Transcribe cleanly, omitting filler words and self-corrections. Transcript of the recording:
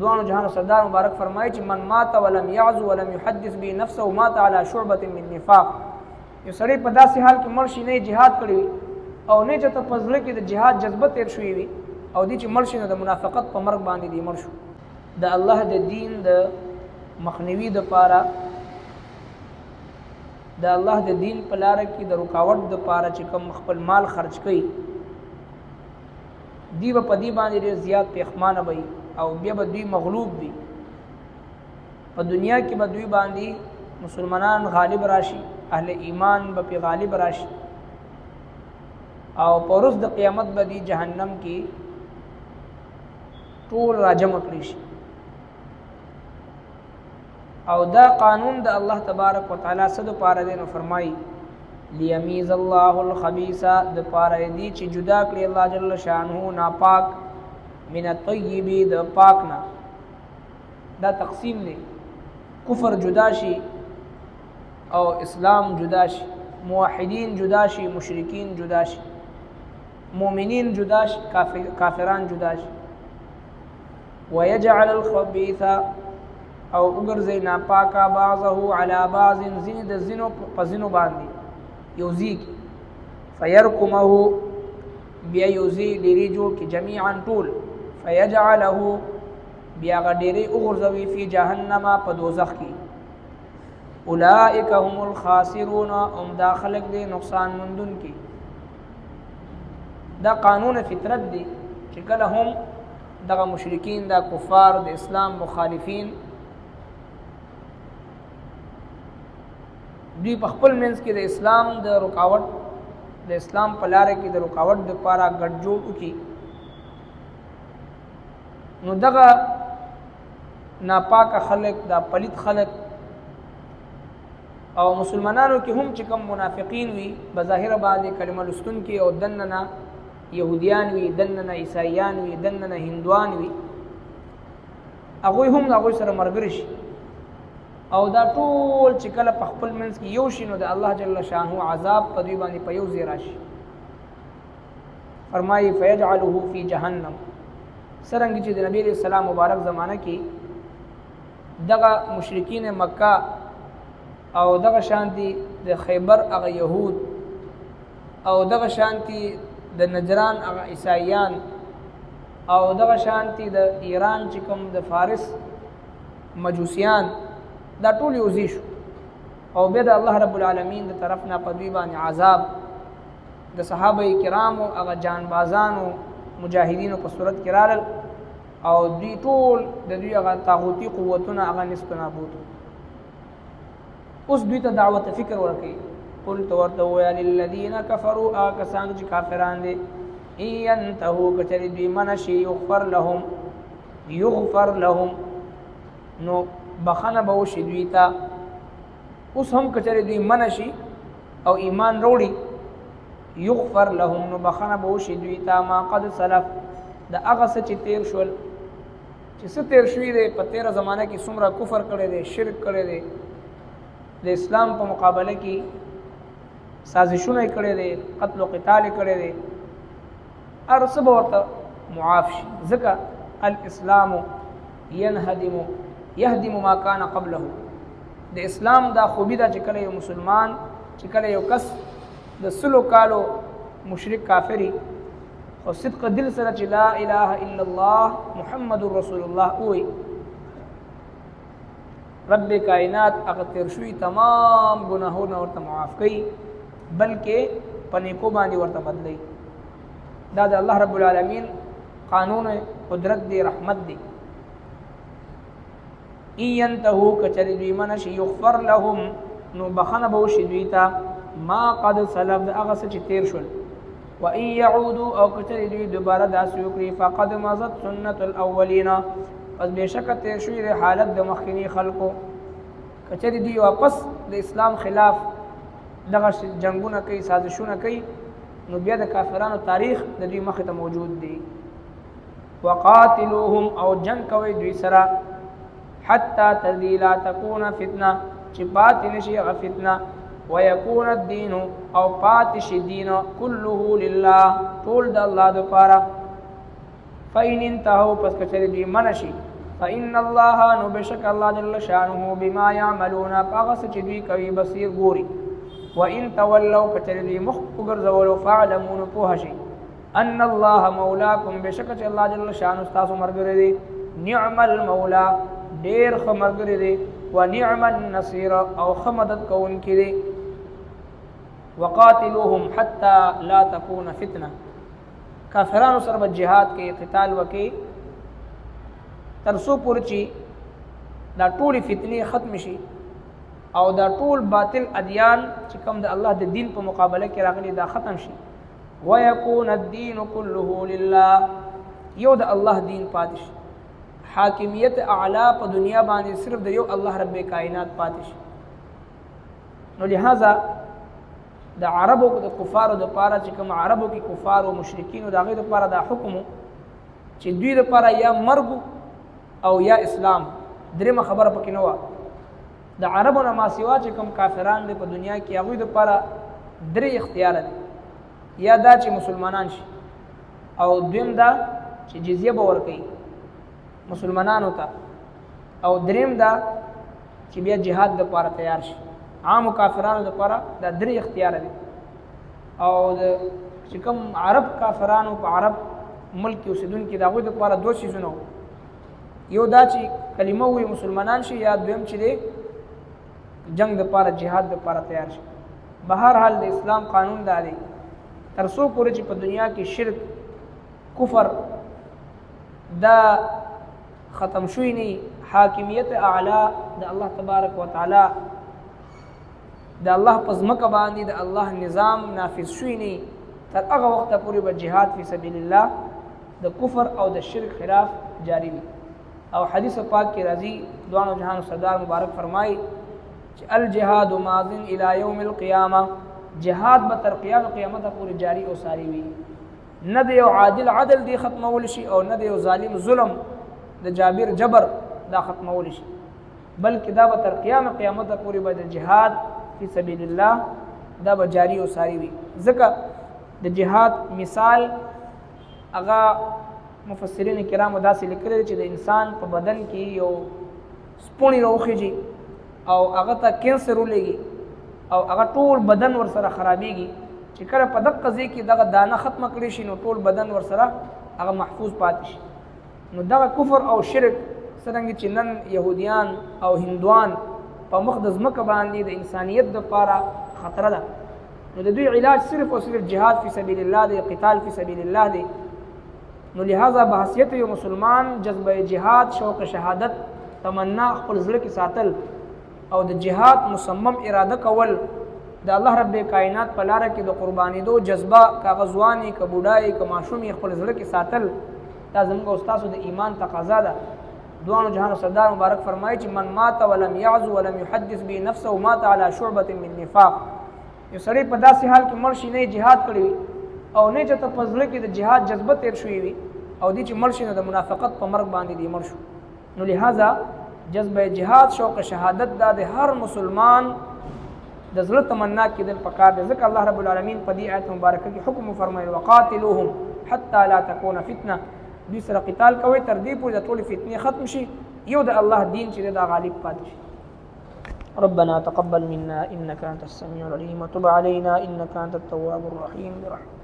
دوانو جهان سردار مبارک فرمایي چې من مات ولم يعز ولم يحدث به نفسه مات على شعبة من نفاق. یو سړی په داسې حال کې مړ شي نه جهاد کړی وي او نه چېرته په زړه کې د جهاد جذبه تېر شوې وي او دی چې مړ شي نو د منافقت په مرګ باندې دی مړ شو. د الله د دین د مخنیوي دپاره د الله د دین په لاره کې د رکاوټ دپاره چې کوم خپل مال خرج کوي دی به په دې باندې ډېر زیات پېښمانه وي او بیا به دوی مغلوب دي. په دنیا کې به دوی باندې مسلمانان غالب راشي، اهل ایمان به پې غالب راشي او په ورځ د قیامت به دی جهنم کې ټول راجمع کړي شي. او دا قانون د الله تبارک وتعالی څه دپاره دی نو فرمایي لیمیز الله الخبیث دپاره دی چې جدا کړي الله جل شانه ناپاک من الطیب د پاک نه. دا تقسیم دی، کفر جدا شي او اسلام جدا شي، موحدین جدا شي، مشرکین جدا شي، مؤمنین جدا شي، کافران جدا شي. ويجعل الخبيث او وګرځي ناپاکه بعضه على بعض ځینې د ځینو په ځینو باندې یوزي فيركمه بیا یوزي ډېرې جوړ کړي جمیعا ټول فيجعله بیا هغه ډېرې وغورځوي فی جهنم په دوزخ کې. اولئک هم الخاسرون هم دا خلق دی نقصان مندون کی. دا قانون فطرت دی چې کله هم دغه مشرکین دا کفار د اسلام مخالفین دوی په خپل منځ کې د اسلام د رکاوټ د اسلام په لاره کې د رکاوټ دپاره ګډ جوړ وکړي نو دغه ناپاکه خلق دا پلیت خلق او مسلمانانو کې هم چې کوم منافقین وي بظاهره باندې کلمه لستونکي او دننه یهودیان وي، دننه عیسایان وي، دننه هندوان وي، هغوی هم د هغوی سره ملګري شي او دا ټول چې کله په خپل منځ کې یو شي نو د الله جل شانه عذاب په دوی باندې په یو ځای راشي. فرمایي فیجعله فی جهنم. څرنګه چې د نبی علیه السلام مبارک زمانه کې دغه مشرکین مکه او دغه شانتی د خیبر هغه یهود او دغه شانتی د نجران هغه عیسایان او دغه شانتی د ایران چې کوم د فارس مجوسیان دا ټول یوځای شو او بیا د الله رب العالمین د طرف نه په دوی باندې عذاب د صحابه کرامو هغه جانبازانو مجاهدینو په صورت کې راغلل او دوی ټول د دوی هغه طاغوتي قوتونه هغه نست نابود. اوس دوی ته دعوت فکر ورکوي. قلت ورته وویل للذین کفروا کسانو چې کافران دي ان ینتهوا کچرې دوی منع شي یغفر لهم نو بخنه به وشي دوی ته. اوس هم کچرې دوی منع شي او ایمان وروړي یغفر لهم نو بخنه به وشي دوی ته ما قد سلف د هغه څه چې تیر شول چې څه تیر شوي دی په تیره زمانه کې څومره کفر کړی دی، شرک کړی دی، د اسلام په مقابله کې سازشونه یې کړی دی، قتل و قتال یې کړی دی، هر څه به ورته معاف شي. ځکه الاسلام یهدم ما کان قبله. د اسلام دا خوبي ده چې کله یو مسلمان چې کله یو کس د 100 کالو مشرک کافری او صدق دل سره چې لا اله الا الله محمد رسول الله وي رب کائنات هغه تیر شوي تمام ګناهونه ورته معاف کوي بلکې په نیکو باندې ورته بدلوي. دا د الله رب العالمین قانون قدرت دی، رحمت دی. ان ینتهوا کچرې دوی منع شي یغفر لهم نو بخنه به وشي دوی ته ما قد سلف د هغه څه چې تیر شول. وان يعودوا او کچرې دوی دوباره داسې وکړي فقد مضت سنت الاولین پس بېشکه تیر شوي د حالت د مخکیني خلکو. کچرې دوی واپس د اسلام خلاف دغه جنګونه کوي، سازشونه کوي، نو بیا د کافرانو تاریخ د دوی مخې ته موجود دی. وقاتلوهم او جنگ کوي دوی سره حتی ترضی لا تکون فتنه چې پاتې نشي هغه فتنه ويكون الدين او پاتې شي دین كله لله ټول د الله دپاره. فإن انتهوا پس کچرې دوی منع شي فإن الله نبشك الله جل شانه بما يعملون پاغس چې دوی کوي بصیر ګوري. وإن تولوا کچری مخ وګرځولو فاعلمون پوهشي ان الله مولاکم بشک چې الله جل شانه تاسو مرګري دي. نعم المولا ډیر ښه مرګري دي. ونعم النصير او ښه مدد کوونکی دي. وقاتلوهم حتى لا تكون فتنه کافرانو سره په جهاد کې قتال وکي تر څو پورې چې دا ټول فتنې ختم شي او دا ټول باطل ادیان چې کوم د الله د دین په مقابله کې راغلي دا ختم شي. ويكون الدين كله لله یو د الله دین پاتې شي. حاکمیت اعلی په دنیا باندې صرف د یو الله رب کائنات پاتې شي. نو لہذا د عربو د کفارو د پاره چې کوم عربو کې کفار او مشرکین د هغه د پاره دا حکم چې دوی د پاره یا مرګ او یا اسلام درېمه خبره پکې نه و. د عربو نه ما سوا چې کوم کافران دي په دنیا کې هغه د پاره درې اختیار دي. یا دا چې مسلمانان شي او دویم دا چې جزیه به ورکړي مسلمانانو ته او دریم دا چې بیا جهاد د پاره تیار شي. عام کافرانو لپاره دا درې اختیار دي. او چې کوم عرب کافرانو په عرب ملک کې اوسیدونکي د هغوی لپاره دوه څیزونه وو. یو دا چې کلمه وي مسلمانان شي یا دویم چې دی جنگ لپاره جهاد لپاره تیار شي. بهر حال د اسلام قانون دا دی تر څو پورې چې په دنیا کې شرک کفر دا ختم شوی نه حاکمیت اعلی د الله تبارک وتعالى د الله په ځمکه باندې د الله نظام نافذ شوی نه تر هغه وخته پورې به جهاد فی سبیل الله د کفر او د شرک خلاف جاری وي. او حدیث پاک کې راځي دوانو جهان سردار مبارک فرمایي چې الجهاد ماض الى یوم القیامه جهاد به تر قیامت پورې جاری او ساری وي. نه د یو عادل عدل دی ختمول شي او نه د یو ظالم ظلم د جابر جبر دا ختمول شي بلکې دا به تر قیامت پورې به د جهاد فی سبیل الله دا به جاری او ساری وي. ځکه د جهاد مثال هغه مفسرین کرام داسې لیکلي چې د انسان په بدن کې یو سپونی راوخیږي او هغه ته کینسر ولګي او هغه ټول بدن ورسره خرابېږي. چې کله په دغه ځای کې دغه دانه ختمه کړي شي نو ټول بدن ورسره هغه محفوظ پاتې شي. نو دغه کفر او شرک څرنګه چې نن یهودیان او هندوان په مخ د ځمکه باندې د انسانیت دپاره خطره ده نو د دوی علاج صرف او صرف جهاد فی سبیل الله دی قتال فی سبیل الله دی. نو لہذا بحثیت یو مسلمان جذبه جهاد شوق شهادت تمنا خپل زړه کې ساتل او د جهاد مصمم اراده کول د الله رب کائنات په لاره کې د قربانېدو جذبه کاغذوانی که بوډای که ماشوم خپل زړه کې ساتل دا زموږ استادو د ایمان تقاضا ده. دوانو جهان سردار مبارک فرمایي چې من مات ولم يعزو ولم يحدث به نفسه مات على شعبة من نفاق. یو سړی په داسې حال کې مړ شي نه جهاد کړی وي او نه چې ته په زړه کې د جهاد جذبه تیر شوی وي او دی چې مړ شي نو د منافقت په مرګ باندې دی مړ شو. نو لہذا جذبه جهاد شوق شهادت دا د هر مسلمان د زړه تمنا کېدل پکار دی. ځکه الله رب العالمین په دې آیت مبارکه کې حکم فرمایي وقاتلوهم حتى لا تكون فتنه دوی سره قتال کوي تر دې پورې د ټولې فتنې ختم شي یو د الله دین چې دا غالب پاتې شي. ربنا تقبل منا انك انت السميع العليم وتب علينا انك انت التواب الرحيم برحمتك